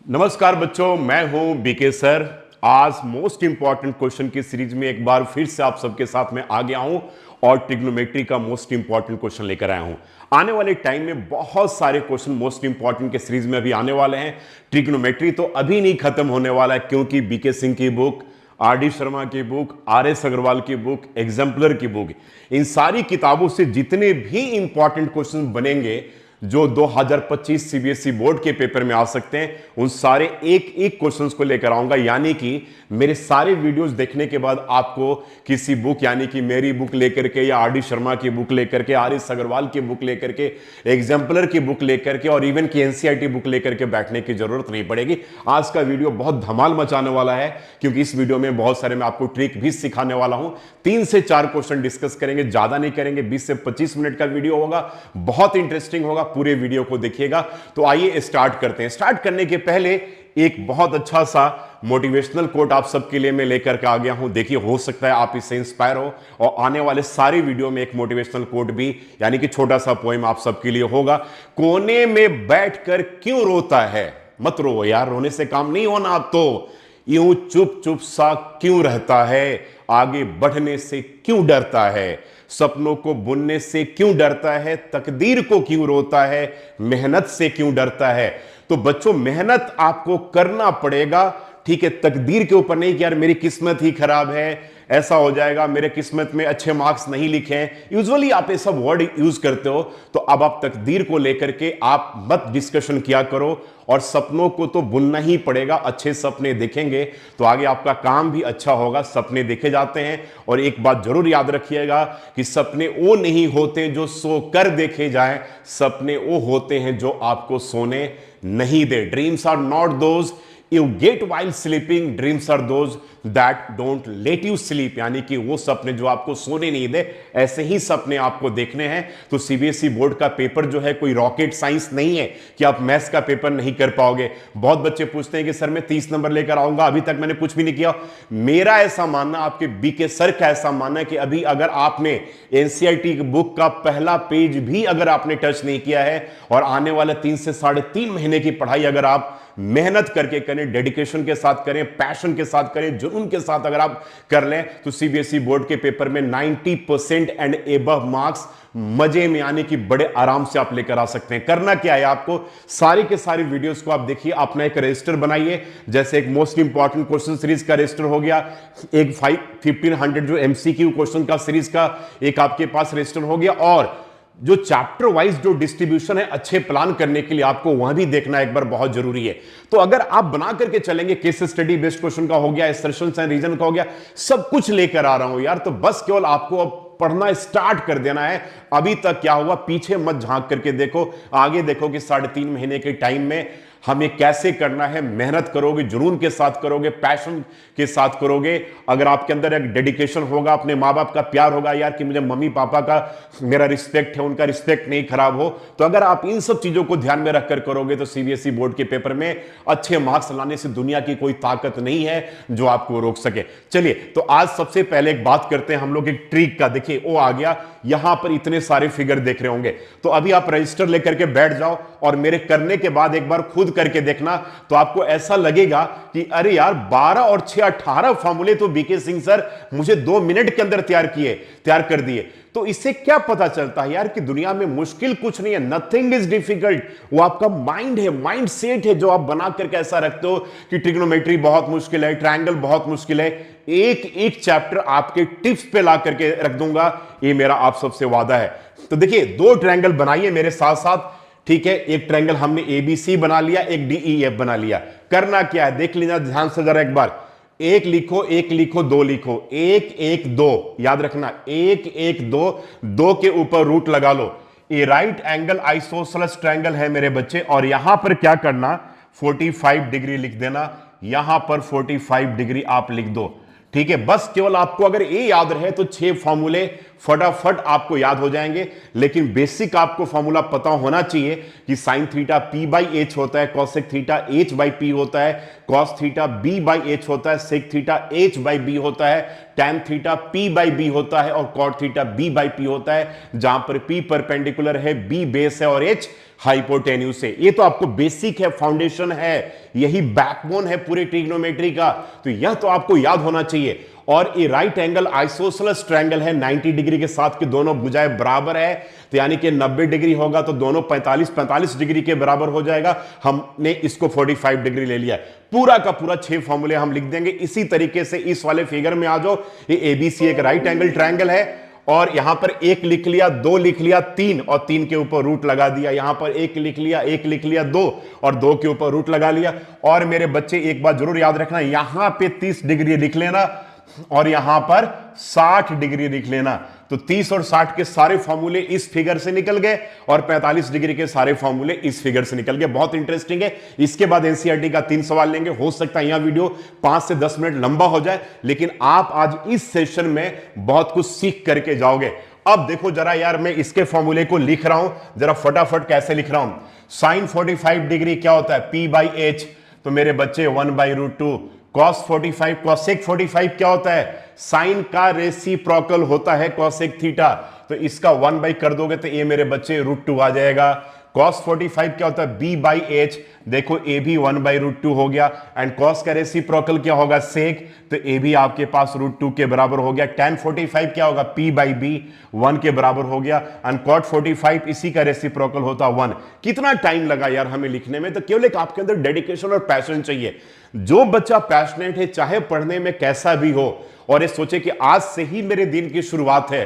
नमस्कार बच्चों, मैं हूं बीके सर। आज मोस्ट इंपॉर्टेंट क्वेश्चन की सीरीज में एक बार फिर से आप सबके साथ में आ गया हूं और ट्रिग्नोमेट्री का मोस्ट इंपॉर्टेंट क्वेश्चन लेकर आया हूं। आने वाले टाइम में बहुत सारे क्वेश्चन मोस्ट इंपॉर्टेंट के सीरीज में अभी आने वाले हैं। ट्रिग्नोमेट्री तो अभी नहीं खत्म होने वाला है, क्योंकि बीके सिंह की बुक, आर डी शर्मा की बुक, आर एस अग्रवाल की बुक, एग्जाम्पलर की बुक, इन सारी किताबों से जितने भी इंपॉर्टेंट क्वेश्चन बनेंगे जो 2025 सीबीएसई बोर्ड के पेपर में आ सकते हैं, उन सारे एक एक क्वेश्चंस को लेकर आऊंगा। यानी कि मेरे सारे वीडियोस देखने के बाद आपको किसी बुक, यानी कि मेरी बुक लेकर के या आर डी शर्मा की बुक लेकर के, आर एस अग्रवाल की बुक लेकर के, एग्जाम्पलर की बुक लेकर के और इवन की एनसीईआरटी बुक लेकर के बैठने की जरूरत नहीं पड़ेगी। आज का वीडियो बहुत धमाल मचाने वाला है, क्योंकि इस वीडियो में बहुत सारे मैं आपको ट्रिक भी सिखाने वाला हूं। 3 से 4 क्वेश्चन डिस्कस करेंगे, ज्यादा नहीं करेंगे। 20 से 25 मिनट का वीडियो होगा, बहुत इंटरेस्टिंग होगा, पूरे वीडियो को देखिएगा। तो आइए स्टार्ट करते हैं। स्टार्ट करने के पहले एक बहुत अच्छा सा मोटिवेशनल कोट आप सबके लिए मैं लेकर के आ गया हूं। देखिए, हो सकता है आप इससे इंस्पायर हो और आने वाले सारे वीडियो में एक मोटिवेशनल कोट भी, यानी कि छोटा सा पोएम आप सबके लिए होगा। कोने में बैठकर क्यों रोता है? मत रो यार, रोने से काम नहीं होना। आप तो यूं चुप चुप सा क्यों रहता है? आगे बढ़ने से क्यों डरता है? सपनों को बुनने से क्यों डरता है? तकदीर को क्यों रोता है? मेहनत से क्यों डरता है? तो बच्चों, मेहनत आपको करना पड़ेगा, ठीक है? तकदीर के ऊपर नहीं कि यार मेरी किस्मत ही खराब है, ऐसा हो जाएगा, मेरे किस्मत में अच्छे मार्क्स नहीं लिखे हैं। यूजुअली आप ऐसा वर्ड यूज करते हो, तो अब आप तकदीर को लेकर के आप मत डिस्कशन किया करो। और सपनों को तो बुनना ही पड़ेगा। अच्छे सपने देखेंगे तो आगे आपका काम भी अच्छा होगा। सपने देखे जाते हैं, और एक बात जरूर याद रखिएगा कि सपने वो नहीं होते जो सो कर देखे जाएं, सपने वो होते हैं जो आपको सोने नहीं दे। Dreams are not those you get while sleeping, dreams are those that don't let you sleep. यानी कि वो सपने जो आपको सोने नहीं दे, ऐसे ही सपने आपको देखने हैं। तो सीबीएसई बोर्ड का पेपर जो है कोई रॉकेट साइंस नहीं है कि आप मैथ्स का पेपर नहीं कर पाओगे। बहुत बच्चे पूछते हैं कि सर मैं 30 नंबर लेकर आऊंगा, अभी तक मैंने कुछ भी नहीं किया। मेरा ऐसा मानना, आपके बीके सर का ऐसा मानना है कि अभी अगर आपने एनसीईआरटी की बुक का पहला पेज भी अगर आपने टच नहीं किया है, और आने वाले 3 से 3.5 महीने की पढ़ाई अगर आप मेहनत करके करें, डेडिकेशन के साथ करें, पैशन के साथ करें, जुनून के साथ अगर आप कर लें, तो सीबीएसई बोर्ड के पेपर में 90% एंड एबव मार्क्स मजे में, आने की बड़े आराम से आप लेकर आ सकते हैं। करना क्या है आपको? सारी के सारी वीडियोस को आप देखिए, अपना एक रजिस्टर बनाइए। जैसे एक मोस्ट इंपॉर्टेंट क्वेश्चन सीरीज का रजिस्टर हो गया, एक 1500 जो एमसीक्यू क्वेश्चन का सीरीज का एक आपके पास रजिस्टर हो गया, और जो चैप्टर वाइज जो डिस्ट्रीब्यूशन है अच्छे प्लान करने के लिए आपको वहां भी देखना एक बार बहुत जरूरी है। तो अगर आप बना करके चलेंगे, केस स्टडी बेस्ड क्वेश्चन का हो गया, एसर्शंस एंड रीजन का हो गया, सब कुछ लेकर आ रहा हूं यार। तो बस केवल आपको अब पढ़ना स्टार्ट कर देना है। अभी तक क्या हुआ, पीछे मत झांक करके देखो, आगे देखो कि 3.5 महीने के टाइम में हमें कैसे करना है। मेहनत करोगे, जुनून के साथ करोगे, पैशन के साथ करोगे। अगर आपके अंदर एक डेडिकेशन होगा, अपने माँ बाप का प्यार होगा यार कि मुझे मम्मी पापा का मेरा रिस्पेक्ट है, उनका रिस्पेक्ट नहीं खराब हो, तो अगर आप इन सब चीजों को ध्यान में रखकर करोगे, तो सीबीएसई बोर्ड के पेपर में अच्छे मार्क्स लाने से दुनिया की कोई ताकत नहीं है जो आपको रोक सके। चलिए, तो आज सबसे पहले एक बात करते हैं हम लोग एक ट्रिक का। देखिए, वो आ गया, यहां पर इतने सारे फिगर देख रहे होंगे, तो अभी आप रजिस्टर लेकर के बैठ जाओ और मेरे करने के बाद एक बार खुद करके देखना। तो आपको ऐसा लगेगा कि अरे यार 12 और 6 18 फॉर्मूले तो बीके सिंह सर मुझे 2 मिनट के अंदर तैयार कर दिए। तो इससे क्या पता चलता है यार कि दुनिया में मुश्किल कुछ नहीं है, नथिंग इज डिफिकल्ट। वो आपका माइंड है, माइंड सेट है, जो आप बना करके ऐसा रखते हो कि ट्रिग्नोमेट्री बहुत मुश्किल है, ट्रायंगल बहुत मुश्किल है। एक एक चैप्टर आपके टिप्स पे ला करके रख दूंगा, ये मेरा आप सबसे वादा है। तो देखिए, 2 ट्रायंगल बनाइए मेरे साथ साथ, ठीक है? एक ट्रायंगल हमने एबीसी बना लिया, एक डीईएफ बना लिया। करना क्या है देख लेना ध्यान से जरा एक बार। एक लिखो, एक लिखो, 2 लिखो, 1 1 2, याद रखना 1 1 2, 2 के ऊपर रूट लगा लो। ये राइट एंगल आइसोसेलेस ट्रायंगल है मेरे बच्चे, और यहां पर क्या करना, 45 डिग्री लिख देना। यहां पर 45 डिग्री आप लिख दो, ठीक है? बस केवल आपको अगर ये याद रहे तो 6 फॉर्मूले फटाफट आपको याद हो जाएंगे, लेकिन बेसिक आपको फॉर्मूला पता होना चाहिए कि sine theta P by H होता है, cosec theta H by P होता है, cos theta B by H होता है, sec theta H by B होता है, tan theta P by B होता है और cot theta B by P होता है, जहां पर पी परपेंडिकुलर है, बी बेस है और एच हाइपोटेन्यूस है। ये तो आपको बेसिक है, फाउंडेशन है, यही बैकबोन है पूरे ट्रिग्नोमेट्री का, तो यह तो आपको याद होना चाहिए। और ये राइट एंगल आइसोसेलेस ट्रायंगल है 90 डिग्री के साथ कि दोनों भुजाएं बराबर है, तो यानी कि 90 डिग्री होगा तो दोनों 45 डिग्री के बराबर हो जाएगा। हमने इसको 45 डिग्री ले लिया है। पूरा का पूरा 6 फॉर्मूले हम लिख देंगे इसी तरीके से। इस वाले फिगर में आ जाओ, ये एबीसी एक राइट एंगल ट्रायंगल है और यहां पर 1 लिख लिया, 2 लिख लिया, 3 और 3 के ऊपर रूट लगा दिया, यहां पर 1 लिख लिया, 1 लिख लिया, 2 और 2 के ऊपर रूट लगा लिया। और मेरे बच्चे एक बात जरूर याद रखना, यहां पे 30 डिग्री लिख लेना और यहां पर 60 डिग्री लिख लेना। तो 30 और 60 के सारे फॉर्मूले इस फिगर से निकल गए और 45 डिग्री के सारे फॉर्मूले इस फिगर से निकल गए। बहुत इंटरेस्टिंग है। इसके बाद एनसीईआरटी का 3 सवाल लेंगे। हो सकता है यहां वीडियो 5 से 10 मिनट लंबा हो जाए, लेकिन आप आज इस सेशन में बहुत कुछ सीख करके जाओगे। अब देखो जरा यार, मैं इसके फॉर्मूले को लिख रहा हूं, जरा फटाफट कैसे लिख रहा हूं। साइन 45 डिग्री क्या होता है? पी बाई एच, तो मेरे बच्चे 1/√2। कॉस 45, कॉसेक 45 क्या होता है? साइन का रेसिप्रोकल होता है कॉसेक थीटा, तो इसका 1 बाई कर दोगे तो ये मेरे बच्चे √2 आ जाएगा। कॉस 45 क्या होता है? बी बाई एच, देखो ए भी 1/√2 हो गया। एंड कॉस का रेसिप्रोकल क्या होगा? सेक, तो ए भी आपके पास √2 के बराबर हो गया। tan 45 क्या होगा? पी बाई बी, 1 के बराबर हो गया। एंड कॉट 45 इसी का रेसिप्रोकल होता 1। कितना टाइम लगा यार हमें लिखने में? तो केवल एक आपके अंदर डेडिकेशन और पैशन चाहिए। जो बच्चा पैशनेट है, चाहे पढ़ने में कैसा भी हो, और ये सोचे कि आज से ही मेरे दिन की शुरुआत है,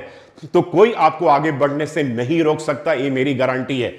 तो कोई आपको आगे बढ़ने से नहीं रोक सकता, ये मेरी गारंटी है।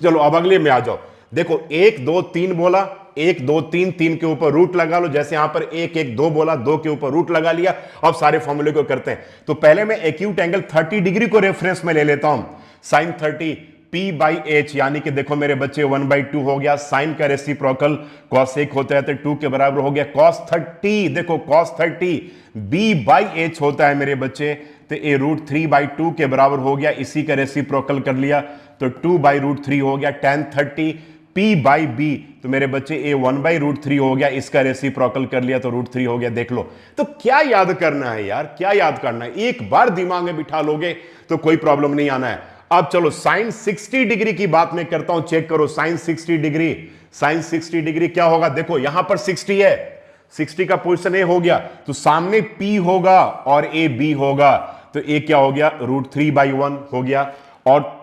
चलो अब अगले में आ जाओ। देखो 1 2 3 बोला, 1 2 3, 3 के ऊपर रूट लगा लो। जैसे यहां पर 1 1 2 बोला, 2 के ऊपर रूट लगा लिया। अब सारे फॉर्मूले को करते हैं। तो पहले मैं एक्यूट एंगल 30 डिग्री को रेफरेंस में ले लेता हूं। साइन 30 पी बाई एच, यानी कि देखो मेरे बच्चे 1/2 हो गया। साइन का रेसिप्रोकल कॉसेक होता है तो 2 के बराबर हो गया। कॉस 30, देखो कॉस 30 बी बाई एच होता है मेरे बच्चे, तो ए √3/2 के बराबर हो गया। इसी का रेसिप्रोकल कर लिया तो 2/√3 हो गया। tan 30 पी बाई बी, तो मेरे बच्चे ए 1/√3 हो गया। इसका रेसिप्रोकल कर लिया तो √3 हो गया। देख लो, तो क्या याद करना है यार, क्या याद करना है? एक बार दिमाग में बिठा लोगे तो कोई प्रॉब्लम नहीं आना है। अब चलो साइन 60 डिग्री की बात मैं करता हूं, चेक करो। साइन 60 डिग्री, साइन 60 डिग्री क्या होगा? देखो यहां पर 60 है, 60 का पोजीशन ए हो गया, तो सामने पी होगा और ए बी होगा, तो ए क्या हो गया? √3/1 हो गया। और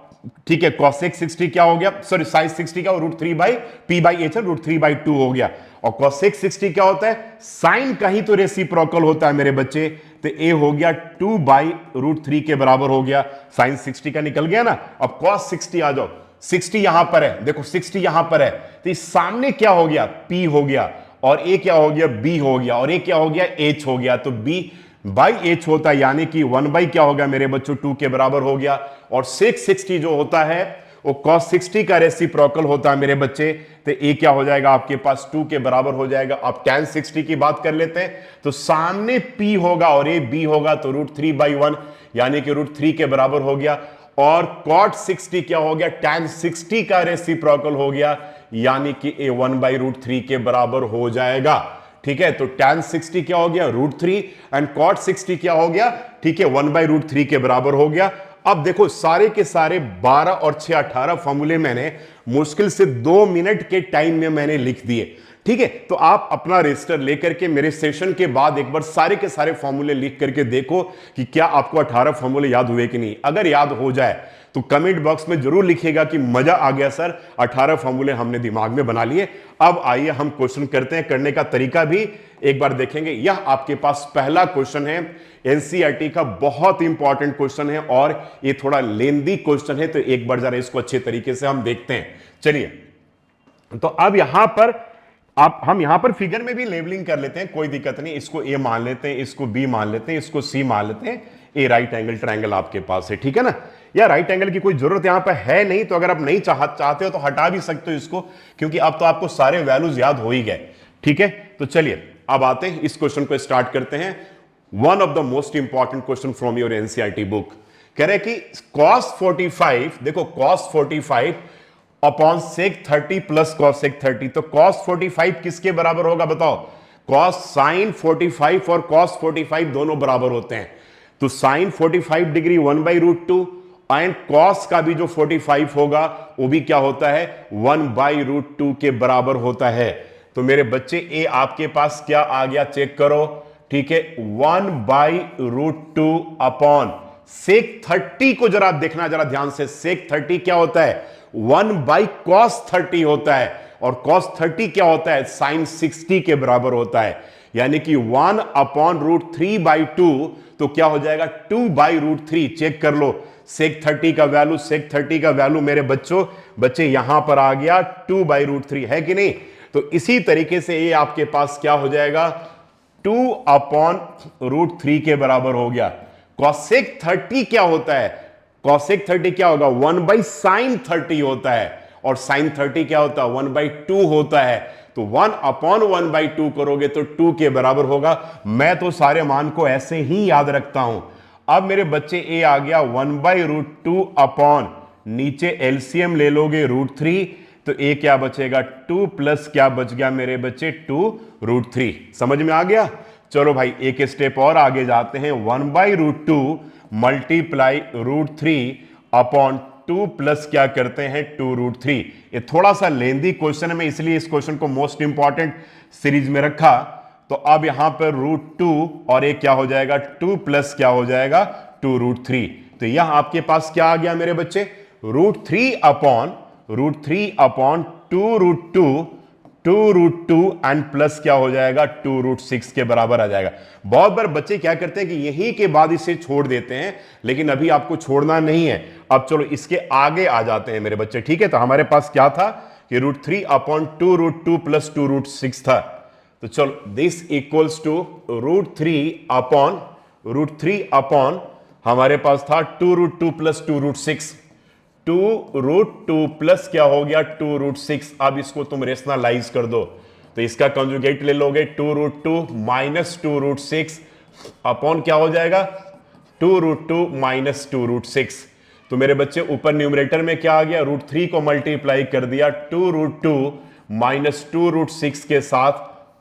ठीक है, कॉसेक 60 क्या हो गया? सॉरी, साइन 60 का √3 बाई पी बाई एच √3/2 हो गया। और कॉसेक 60 क्या होता है? साइन का ही तो रेसिप्रोकल होता है मेरे बच्चे, तो ए हो गया 2/√3 के बराबर हो गया। साइन 60 का निकल गया ना। अब कॉस 60 आ जाओ। 60 यहां पर है, देखो 60 यहां पर है, तो इस सामने क्या हो गया? पी हो गया, और ए क्या हो गया? बी हो गया, और ए क्या हो गया? एच हो गया। तो बी बाई एच होता है, यानी कि 1 बाई क्या हो गया मेरे बच्चों? 2 के बराबर हो गया। और सेक 60 जो होता है वो कॉस 60 का रेसिप्रोकल होता है मेरे बच्चे, तो ए क्या हो जाएगा आपके पास? 2 के बराबर हो जाएगा। अब tan 60 की बात कर लेते हैं, तो सामने p होगा और ए बी होगा, तो √3/1 यानी कि √3 के बराबर हो गया। और cot 60 क्या हो गया? tan 60 का रेसिप्रोकल हो गया, यानी कि ए 1/√3 के बराबर हो जाएगा। ठीक है, तो tan 60 क्या हो गया? √3, एंड cot 60 क्या हो गया? ठीक है, 1/√3 के बराबर हो गया। अब देखो सारे के सारे 12 और 6 18 फॉर्मूले मैंने मुश्किल से 2 मिनट के टाइम में मैंने लिख दिए। ठीक है, तो आप अपना रजिस्टर लेकर के मेरे सेशन के बाद एक बार सारे के सारे फॉर्मूले लिख करके देखो कि क्या आपको 18 फॉर्मूले याद हुए कि नहीं। अगर याद हो जाए तो कमेंट बॉक्स में जरूर लिखिएगा कि मजा आ गया सर, 18 फॉर्मूले हमने दिमाग में बना लिए। अब आइए हम क्वेश्चन करते हैं। करने का तरीका भी एक बार देखेंगे। यह आपके पास पहला क्वेश्चन है, एनसीईआरटी का बहुत इंपॉर्टेंट क्वेश्चन है और ये थोड़ा लेंदी क्वेश्चन है, तो एक बार जरा इसको अच्छे तरीके से हम देखते हैं। चलिए, तो अब यहां पर हम यहां पर फिगर में भी लेबलिंग कर लेते हैं, कोई दिक्कत नहीं। इसको ए मान लेते हैं, इसको बी मान लेते हैं, इसको सी मान लेते हैं। ए राइट एंगल ट्रायंगल आपके पास है, ठीक है ना। या राइट एंगल की कोई जरूरत यहां पर है नहीं, तो अगर आप नहीं चाहते हो तो हटा भी सकते हो इसको, क्योंकि अब तो आपको सारे वैल्यूज याद हो ही गए। ठीक है, तो चलिए अब आते हैं इस क्वेश्चन को स्टार्ट करते हैं। One of the most important question from your NCERT book. कह रहे कि cos 45, देखो cos 45 upon sec 30 plus cos sec 30, तो cos 45 किसके बराबर होगा बताओ? cos sin 45 और cos 45 दोनों बराबर होते हैं, तो sin 45 डिग्री 1/√2 एंड cos का भी जो 45 होगा वो भी क्या होता है? 1/√2 के बराबर होता है। तो मेरे बच्चे ए आपके पास क्या आ गया, चेक करो, ठीक है, 1/√2 अपॉन sec 30 को जरा देखना, जरा ध्यान से, sec 30 क्या होता है? 1/cos 30 होता है, और cos 30 क्या होता है? sin 60 के बराबर होता है, यानी कि 1/√3/2, तो क्या हो जाएगा? 2/√3। चेक कर लो sec 30 का वैल्यू, sec 30 का वैल्यू मेरे बच्चे यहां पर आ गया 2/√3, है कि नहीं? तो इसी तरीके से ये आपके पास क्या हो जाएगा? 2/√3 के बराबर हो गया। cosec 30 क्या होता है? cosec 30 क्या होगा? 1/sin 30 होता है, और sin 30 क्या होता है? 1/2 होता है, तो 1/1/2 करोगे तो 2 के बराबर होगा। मैं तो सारे मान को ऐसे ही याद रखता हूं। अब मेरे बच्चे ए आ गया 1/√2 अपॉन, नीचे एलसीएम ले लोगे √3, तो ए क्या बचेगा? 2 प्लस क्या बच गया मेरे बच्चे? 2√3। समझ में आ गया? चलो भाई एक स्टेप और आगे जाते हैं। 1/√2 मल्टीप्लाई √3 अपॉन 2 प्लस क्या करते हैं? 2√3। ये थोड़ा सा लेंदी क्वेश्चन है, मैं इसलिए इस क्वेश्चन को मोस्ट इंपॉर्टेंट सीरीज में रखा। तो अब यहां पर √2 और एक क्या हो जाएगा? 2 प्लस क्या हो जाएगा? 2√3। तो यह आपके पास क्या आ गया मेरे बच्चे? √3 अपॉन 2√2 एंड प्लस क्या हो जाएगा? 2√6 के बराबर आ जाएगा। बहुत बार बच्चे क्या करते हैं कि यहीं के बाद इसे छोड़ देते हैं, लेकिन अभी आपको छोड़ना नहीं है। अब चलो इसके आगे आ जाते हैं मेरे बच्चे, ठीक है? तो हमारे पास क्या था कि √3 अपॉन 2√2 प्लस 2√6 था। तो चलो दिस इक्वल्स टू √3 अपॉन हमारे पास था 2√2 प्लस 2√6, 2√2 प्लस क्या हो गया? 2√6। अब इसको तुम रेशनलाइज कर दो, तो इसका कंजुगेट ले लोगे, 2√2 माइनस 2√6 अपॉन क्या हो जाएगा? 2√2 माइनस 2√6। तो मेरे बच्चे ऊपर न्यूमरेटर में क्या आ गया? √3 को मल्टीप्लाई कर दिया 2√2 माइनस 2√6 के साथ,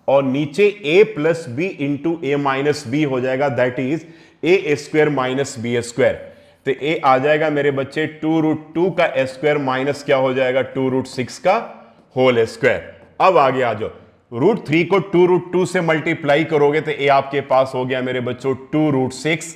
और नीचे a plus B into A minus B हो जाएगा, that is a square minus B square. तो a आ जाएगा मेरे बच्चे 2√2 का स्क्वायर माइनस क्या हो जाएगा? 2√6 का होल स्क्वायर। अब आगे आ जाओ, √3 को 2√2 से मल्टीप्लाई करोगे तो a आपके पास हो गया मेरे बच्चों 2√6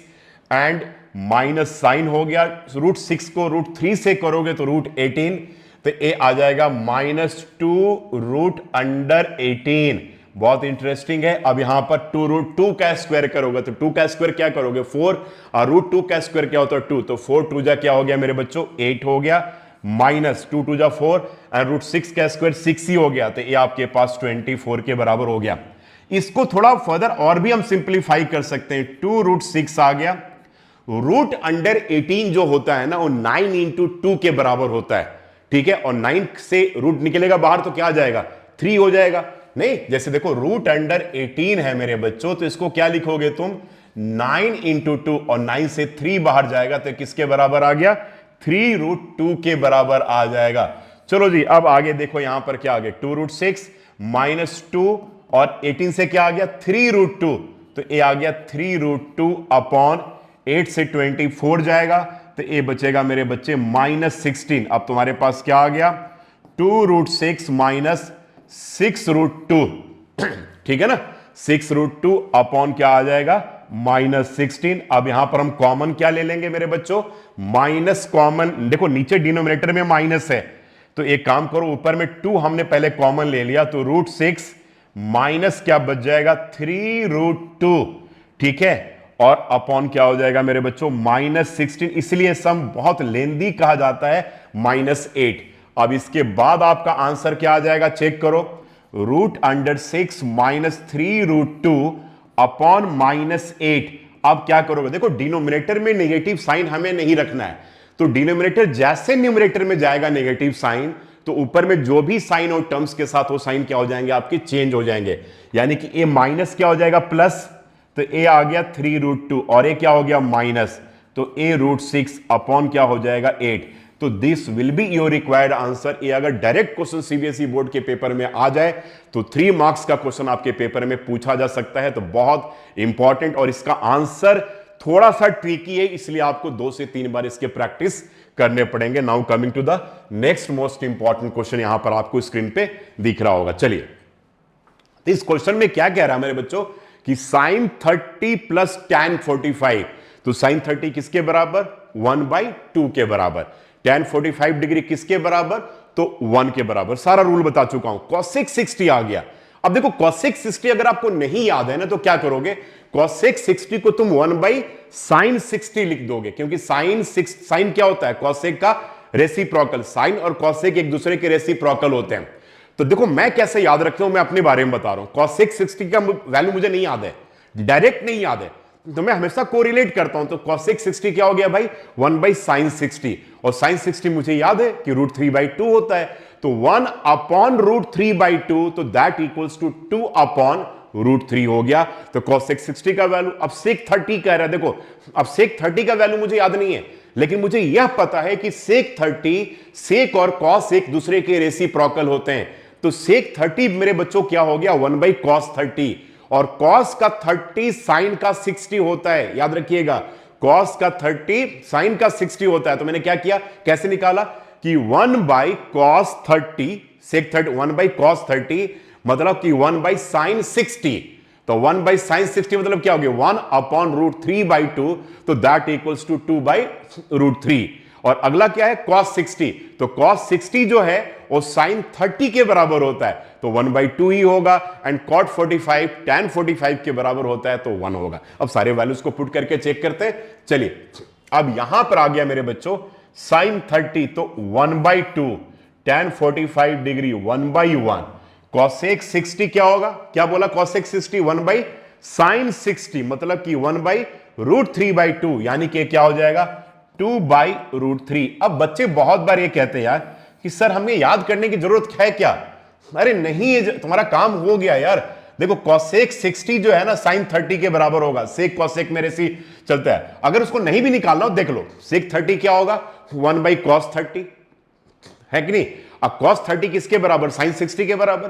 एंड माइनस साइन हो गया, √6 को √3 से करोगे तो √18, तो a आ जाएगा -2√18। बहुत इंटरेस्टिंग है। अब यहां पर 2√2 का स्क्वायर करोगे तो 2 का स्क्वायर क्या करोगे? 4, और √2 का स्क्वायर क्या होता है? 2, तो 4 2 जा क्या हो गया मेरे बच्चों? 8 हो गया, माइनस 2 2 जा 4 एंड √6 का स्क्वायर 6 ही हो गया, तो ये आपके पास 24 के बराबर हो गया। इसको थोड़ा फर्दर और भी हम सिंप्लीफाई कर सकते हैं। 2√6 आ गया, √18 जो होता है ना वो 9 इंटू 2 के बराबर होता है, ठीक है? और 9 से रूट निकलेगा बाहर तो क्या आ जाएगा? 3 हो जाएगा। नहीं, जैसे देखो √18 है मेरे बच्चों, तो इसको क्या लिखोगे तुम? 9 इंटू 2, और 9 से 3 बाहर जाएगा तो किसके बराबर आ गया? 3√2 के बराबर आ जाएगा। चलो जी अब आगे देखो, यहां पर क्या आ गया? 2√6 माइनस 2 और 18 से क्या आ गया? 3√2, तो ये आ गया 3√2 अपॉन 8 से 24 जाएगा, तो ये बचेगा मेरे बच्चे -16। अब तुम्हारे पास क्या आ गया? 2√6 माइनस 6√2, ठीक है ना? 6√2 अपॉन क्या आ जाएगा? -16। अब यहां पर हम कॉमन क्या ले लेंगे मेरे बच्चों? माइनस कॉमन, देखो नीचे डिनोमिनेटर में माइनस है, तो एक काम करो, ऊपर में 2 हमने पहले कॉमन ले लिया, तो √6 माइनस क्या बच जाएगा? 3√2, ठीक है? और अपॉन क्या हो जाएगा मेरे बच्चों? -16। इसलिए सम बहुत लेंदी कहा जाता है, -8। अब इसके बाद आपका आंसर क्या आ जाएगा? चेक करो, √6 माइनस 3√2 अपॉन -8। अब क्या करोगे? देखो डिनोमिनेटर में नेगेटिव साइन हमें नहीं रखना है, तो डिनोमिनेटर जैसे न्यूमरेटर में जाएगा नेगेटिव साइन, तो ऊपर में जो भी साइन और टर्म्स के साथ वो साइन क्या हो जाएंगे? आपके चेंज हो जाएंगे, यानी कि ए माइनस क्या हो जाएगा? प्लस, तो ए आ गया 3√2 और ए क्या हो गया? माइनस, तो ए रूट 6 अपॉन क्या हो जाएगा 8। तो this will be your required answer. ये अगर डायरेक्ट क्वेश्चन सीबीएसई बोर्ड के पेपर में आ जाए तो 3 मार्क्स का क्वेश्चन आपके पेपर में पूछा जा सकता है। तो बहुत इंपॉर्टेंट, और इसका आंसर थोड़ा सा ट्रिकी है, इसलिए आपको 2 से 3 बार इसके प्रैक्टिस करने पड़ेंगे। Now coming to the next most important question, यहां पर आपको स्क्रीन पे दिख रहा होगा। चलिए, तो इस क्वेश्चन में क्या कह रहा है मेरे बच्चों कि sin 30 प्लस tan 45, तो sin 30 किसके बराबर 1/2 के बराबर, tan 45 डिग्री किसके बराबर, तो 1 के बराबर। सारा रूल बता चुका हूं। cosec 60 आ गया। अब देखो cosec 60 अगर आपको नहीं याद है ना तो क्या करोगे, cosec 60 को तुम 1/sin 60 लिख दोगे, क्योंकि sin क्या होता है, cosec का रेसिप्रोकल। sin और cosec एक दूसरे के रेसिप्रोकल होते हैं। तो देखो मैं कैसे याद रखता हूं, मैं अपने बारे में बता रहा हूं। cosec 60 का वैल्यू मुझे नहीं याद है, डायरेक्ट नहीं याद है, तो मैं हमेशा कोरिलेट करता हूं। तो cosec 60 क्या हो गया भाई, 1/sin 60, और sin 60 मुझे याद है कि √3/2 होता है। तो 1 अपॉन √3/2, तो दैट इक्वल्स टू 2 अपॉन √3 हो गया। तो cosec 60 का वैल्यू, अब sec 30 कह रहा है। देखो अब sec 30 का वैल्यू मुझे याद नहीं है, लेकिन मुझे यह पता है कि sec 30, sec और cos एक दूसरे के रेसिप्रोकल होते हैं। तो sec 30 मेरे बच्चों क्या हो गया, 1/cos 30, और cos का 30 sin का 60 होता है। याद रखिएगा, cos का 30 sin का 60 होता है। तो मैंने क्या किया, कैसे निकाला कि 1/cos 30, sec 30 1/cos 30 मतलब कि 1/sin 60। तो 1/sin 60 मतलब क्या हो गया, 1 अपॉन √3/2, तो दैट इक्वल्स टू 2/√3। और अगला क्या है, cos 60, तो cos 60 जो है वो sin 30 के बराबर होता है, तो 1/2 ही होगा। एंड cot 45 tan 45 के बराबर होता है, तो 1 होगा। अब सारे वैल्यूज को पुट करके चेक करते हैं। चलिए, अब यहां पर आ गया मेरे बच्चों sin 30, तो 1/2, tan 45 डिग्री 1/1, cosec 60 क्या होगा, क्या बोला, cosec 60 1/sin 60 मतलब कि 1/√3/2, यानी कि क्या हो जाएगा 2/√3। अब बच्चे बहुत बार ये कहते हैं यार कि सर हमें याद करने की जरूरत है क्या। अरे नहीं, ये तुम्हारा काम हो गया यार। देखो cosec 60 जो है ना sin 30 के बराबर होगा। sec cosec मेरे से चलता है, अगर उसको नहीं भी निकालना हो देख लो, sec 30 क्या होगा 1/cos 30, है कि नहीं। अब cos 30 किसके बराबर, sin 60 के बराबर,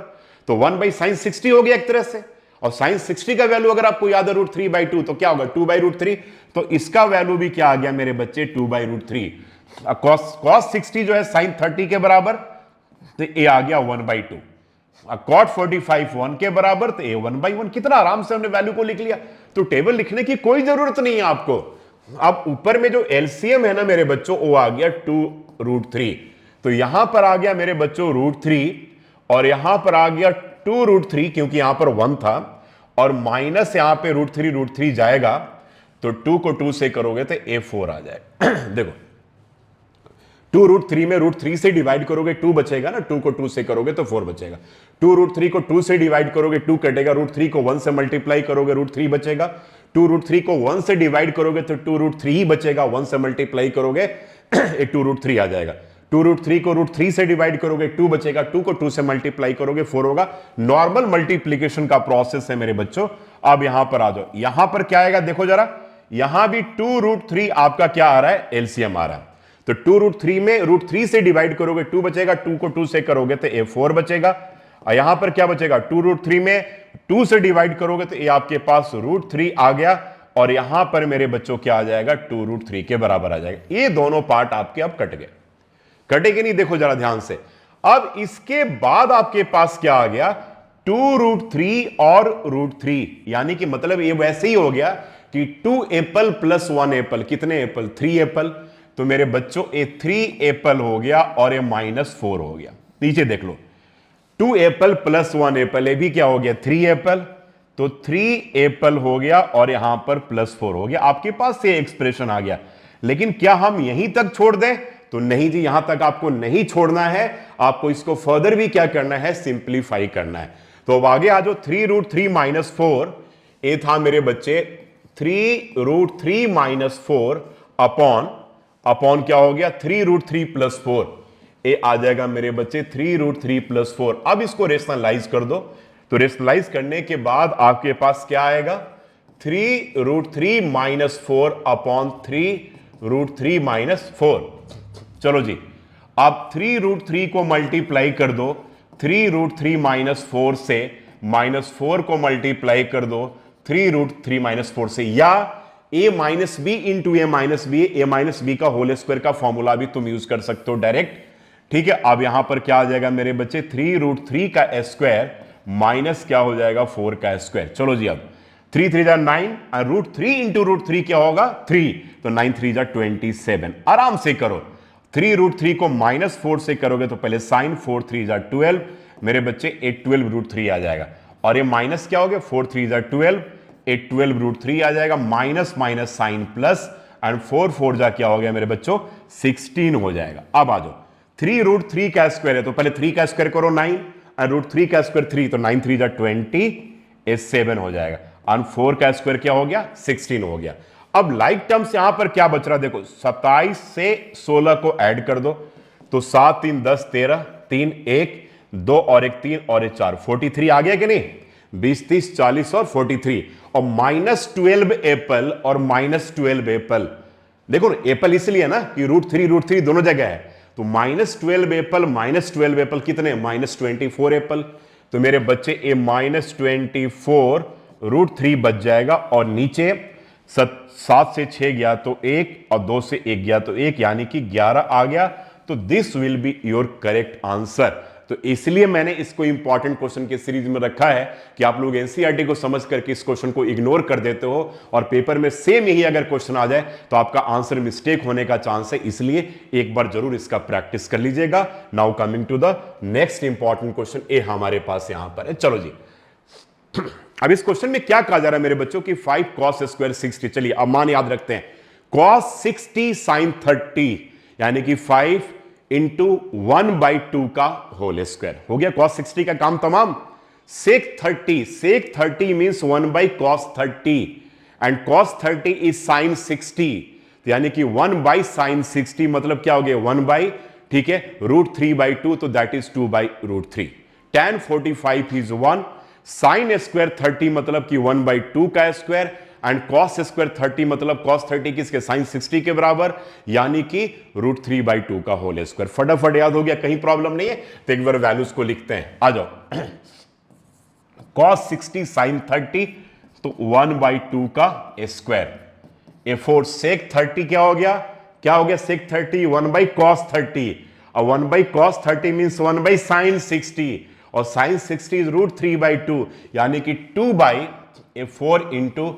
तो 1/sin 60 हो गया एक तरह से। और sin 60 का वैल्यू अगर आपको याद है √3/2, तो क्या होगा 2/√3। तो इसका वैल्यू भी क्या आ गया मेरे बच्चे, 2/√3। cos 60 जो है sin 30 के बराबर, तो ये आ गया 1/2। cot 45 1 के बराबर, तो ये 1/1। कितना आराम से हमने वैल्यू को लिख लिया। तो टेबल लिखने की कोई जरूरत नहीं है आपको। अब ऊपर में जो एलसीएम है ना मेरे बच्चों, वो आ गया 2√3। तो यहां पर आ गया मेरे बच्चों √3, और यहां पर आ गया 2√3, क्योंकि यहां पर 1 था, और माइनस यहां पे √3 जाएगा, तो 2 को 2 से करोगे तो A4 आ जाएगा। देखो 2√3 में √3 से डिवाइड करोगे 2 बचेगा ना, 2 को 2 से करोगे तो 4 बचेगा। 2√3 को 2 से डिवाइड करोगे 2 कटेगा, √3 को 1 से मल्टीप्लाई करोगे √3 बचेगा। 2√3 को 1 से डिवाइड करोगे तो 2√3 ही बचेगा, 1 से मल्टीप्लाई करोगे ये 2√3 आ जाएगा। 2√3 को √3 से डिवाइड करोगे 2 बचेगा, 2 को 2 से मल्टीप्लाई करोगे 4 होगा। नॉर्मल मल्टीप्लीकेशन का प्रोसेस है मेरे बच्चों। अब यहां पर आ जाओ, यहां पर क्या आएगा देखो जरा, यहां भी 2√3 आपका क्या आ रहा है, एलसीएम आ रहा है। तो 2√3 में √3 से डिवाइड करोगे 2 बचेगा, 2 को 2 से करोगे तो A4 बचेगा। और यहां पर क्या बचेगा, 2√3 में 2 से डिवाइड करोगे तो ये आपके पास √3 आ गया, और यहां पर मेरे बच्चों क्या आ जाएगा, 2√3 के बराबर आ जाएगा। ये दोनों पार्ट आपके अब कट गए, कटे कि नहीं, देखो जरा ध्यान से। अब इसके बाद आपके पास क्या आ गया, 2√3 और √3, यानी कि मतलब ये वैसे ही हो गया कि 2 एप्पल प्लस 1 एप्पल, कितने एप्पल, 3 एप्पल। तो मेरे बच्चों ये 3 एप्पल हो गया, और ये -4 हो गया। नीचे देख लो, 2 एप्पल प्लस 1 एप्पल, ये भी क्या हो गया 3 एप्पल, तो 3 एप्पल हो गया, और यहां पर +4 हो गया। आपके पास ये एक्सप्रेशन आ गया। लेकिन क्या हम यहीं तक छोड़ दें, तो नहीं जी, यहां तक आपको नहीं छोड़ना है, आपको इसको फर्दर भी क्या करना है, सिंप्लीफाई करना है। तो अब आगे आ जाओ, 3√3 - 4, ये था मेरे बच्चे 3√3 - 4 अपॉन क्या हो गया 3√3 + 4, ये आ जाएगा मेरे बच्चे 3√3 + 4। अब इसको रेशनलाइज कर दो, तो रेशनलाइज करने के बाद आपके पास क्या आएगा, 3√3 - 4 अपॉन 3 √3 माइनस 4। चलो जी, अब 3√3 को मल्टीप्लाई कर दो 3√3 माइनस 4 से, -4 को मल्टीप्लाई कर दो 3√3 माइनस 4 से, या a minus B into A minus B, A minus B का होल स्क्वायर का फॉर्मूला भी तुम यूज कर सकते हो डायरेक्ट। ठीक है, अब यहां पर क्या आ जाएगा मेरे बच्चे, 3√3 का स्क्वायर माइनस क्या हो जाएगा 4 का स्क्वायर। चलो जी, अब 3 3 जा 9 और √3 इंटू √3 क्या होगा 3, तो 9 3 जा 27। आराम से करो, 3√3 को -4 से करोगे तो पहले साइन 4 3 जा 12 मेरे बच्चे, 812 √3 आ जाएगा। और ये माइनस क्या हो गया 4 3 जा 12, 812 √3 आ जाएगा, minus minus sign plus, and 4 4 जा क्या हो गया मेरे बच्चों 16 हो जाएगा। अब आ जाओ, 3√3 का स्क्वायर है तो पहले 3 का स्क्वायर करो 9, और √3 का स्क्वायर 3, तो 9 3 जा 27 हो जाएगा, और 4 का स्क्वायर क्या हो गया 16 हो गया। अब लाइक टर्म्स यहां पर क्या बच रहा, देखो 27 से 16 को ऐड कर दो, तो 7 3 10 13, 3 1 2 और 1 3 और 1 4, 43 आ गया कि नहीं, 20 30 40 और 43, और -12 एप्पल और -12 एप्पल, देखो एप्पल इसलिए ना कि √3 दोनों जगह है, तो -12 एप्पल -12 एप्पल कितने, -24 एप्पल, तो मेरे बच्चे ए -24 √3 बच जाएगा, और नीचे 7 से 6 गया तो 1, और 2 से 1 गया तो 1, यानी कि 11 आ गया। तो this will be your correct answer. तो इसलिए मैंने इसको इंपॉर्टेंट क्वेश्चन के सीरीज में रखा है कि आप लोग एनसीईआरटी को समझ करके इस क्वेश्चन को इग्नोर कर देते हो, और पेपर में सेम यही अगर क्वेश्चन आ जाए तो आपका आंसर मिस्टेक होने का चांस है, इसलिए एक बार जरूर इसका प्रैक्टिस कर लीजिएगा। Now coming to the next important question, ए हमारे पास यहां पर है। चलो जी, अब इस क्वेश्चन में क्या कहा जा रहा है मेरे बच्चों की 5 cos स्क्वायर 60। चलिए अब मान याद रखते हैं, cos 60 sin 30, यानी कि 5 इंटू 1/2 का होल स्क्वायर हो गया। cos 60 का काम तमाम। sec 30 means 1/cos 30, and cos 30 is sin 60, यानी कि 1/sin 60 मतलब क्या हो गया 1/, ठीक है, √3/2, तो that is 2/√3। tan 45 is 1, sin square 30 मतलब कि 1/2 का स्क्वायर, एंड cos स्क्वायर 30 मतलब cos 30 किसके sin 60 के बराबर, यानी कि √3/2 का होल स्क्वायर। फटाफट याद हो गया, कहीं प्रॉब्लम नहीं है, तो एक बार वैल्यूज को लिखते हैं। आ जाओ, cos 60 sin 30 तो 1/2 का स्क्वायर, ए 4 sec 30 क्या हो गया sec 30 1/cos 30, और 1/cos 30 मीन्स 1/sin 60, और sin 60 इज √3/2, यानी कि 2/4 इंटू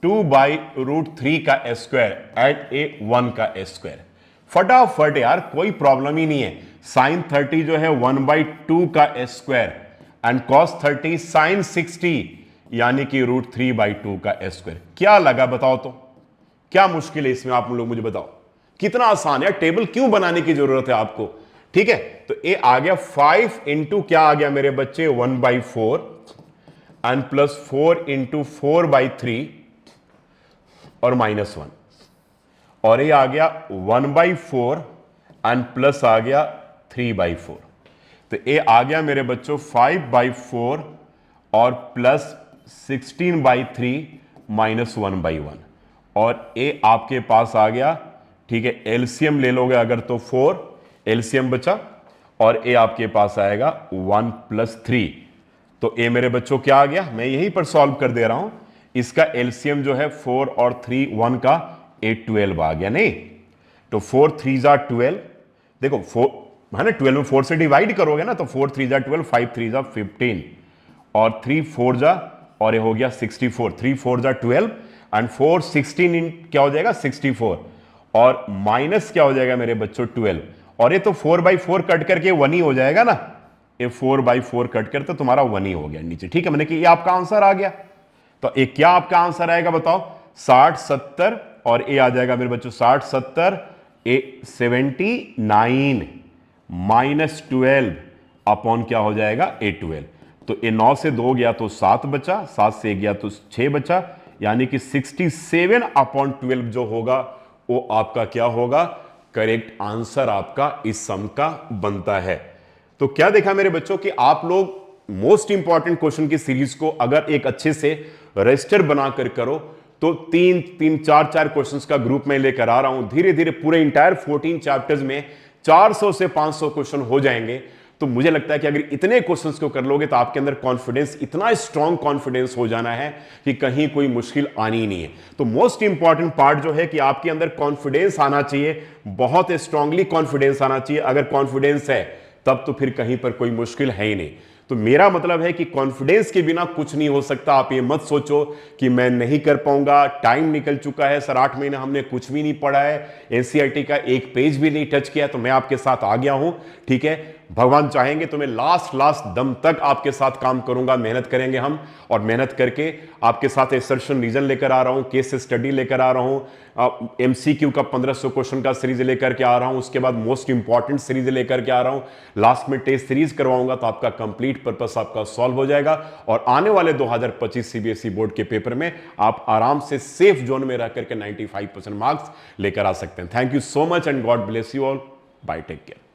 2/√3 का स्क्वायर एट ए 1 का स्क्वायर। फटाफट यार, कोई प्रॉब्लम ही नहीं है। sin 30 जो है 1/2 का स्क्वायर, एंड cos 30 sin 60, यानी कि √3/2 का स्क्वायर। क्या लगा बताओ, तो क्या मुश्किल है इसमें, आप लोग मुझे बताओ, कितना आसान है। टेबल क्यों बनाने की जरूरत है आपको, ठीक है। तो ये आ गया 5 इंटू क्या आ गया मेरे बच्चे 1/4, एंड प्लस 4 इंटू 4/3 और -1, और ये आ गया 1/4 एंड प्लस आ गया 3/4, तो ये आ गया मेरे बच्चों 5/4 और प्लस 16/3 -1/1, और ये आपके पास आ गया, ठीक है। एलसीएम ले लोगे अगर तो 4 एलसीएम बचा, और ए आपके पास आएगा 1 + 3, तो ए मेरे बच्चों क्या आ गया, मैं यहीं पर सॉल्व कर दे रहा हूं। इसका एलसीएम जो है 4 और 3 1 का, ए 12 आ गया, नहीं तो 4 3 जा 12, देखो 4 है ना, 12 में 4 से डिवाइड करोगे ना, तो 4 3 जा 12, 5 3 जा 15, और 3 4 जा, और ये हो गया 64, 3 4 जा 12, एंड 4 16 इन क्या हो जाएगा 64, और माइनस क्या हो जाएगा मेरे बच्चों 12, और ये तो 4/4 कट करके 1 ही हो जाएगा ना, ये 4/4 कट करते तुम्हारा 1 ही हो गया नीचे, ठीक है। मैंने कि ये आपका आंसर आ गया। तो एक क्या आपका आंसर आएगा बताओ, 60 70, और ए आ जाएगा मेरे बच्चों 60 70, ए 79 -12 अपॉन क्या हो जाएगा ए 12, तो ए 9 से 2 गया तो 7 बचा, 7 से 1 गया तो 6 बचा, यानी कि 67/12 जो होगा वो आपका क्या होगा, करेक्ट आंसर आपका इस सम का बनता है। तो क्या देखा मेरे बच्चों कि आप लोग मोस्ट इंपॉर्टेंट क्वेश्चन की सीरीज को अगर एक अच्छे से रजिस्टर बनाकर करो तो तीन तीन चार चार क्वेश्चंस का ग्रुप में लेकर आ रहा हूं। धीरे धीरे पूरे इंटायर 14 चैप्टर्स में 400 से 500 क्वेश्चन हो जाएंगे। तो मुझे लगता है कि अगर इतने क्वेश्चंस को कर लोगे तो आपके अंदर कॉन्फिडेंस, इतना स्ट्रांग कॉन्फिडेंस हो जाना है कि कहीं कोई मुश्किल आनी ही नहीं है। तो मोस्ट इंपॉर्टेंट पार्ट जो है कि आपके अंदर कॉन्फिडेंस आना चाहिए, बहुत स्ट्रांगली कॉन्फिडेंस आना चाहिए। अगर कॉन्फिडेंस है तब तो फिर कहीं पर कोई मुश्किल है ही नहीं। तो मेरा मतलब है कि कॉन्फिडेंस के बिना कुछ नहीं हो सकता। आप ये मत सोचो कि मैं नहीं कर पाऊंगा, टाइम निकल चुका है सर, 8 महीने हमने कुछ भी नहीं पढ़ा है, एनसीईआरटी का एक पेज भी नहीं टच किया। तो मैं आपके साथ आ गया हूं, ठीक है। भगवान चाहेंगे तो मैं लास्ट दम तक आपके साथ काम करूंगा, मेहनत करेंगे हम, और मेहनत करके आपके साथ एसर्शन रीजन लेकर आ रहा हूं, केस स्टडी लेकर आ रहा हूं, एमसीक्यू का 1500 क्वेश्चन का सीरीज लेकर के आ रहा हूं, उसके बाद मोस्ट इंपॉर्टेंट सीरीज लेकर के आ रहा हूं, लास्ट में टेस्ट सीरीज करवाऊंगा। तो आपका कंप्लीट पर्पस आपका सॉल्व हो जाएगा और आने वाले 2025 सीबीएसई बोर्ड के पेपर में आप आराम से सेफ जोन में रह करके 95% मार्क्स लेकर आ सकते हैं। Thank you so much and God bless you all. Bye, take care.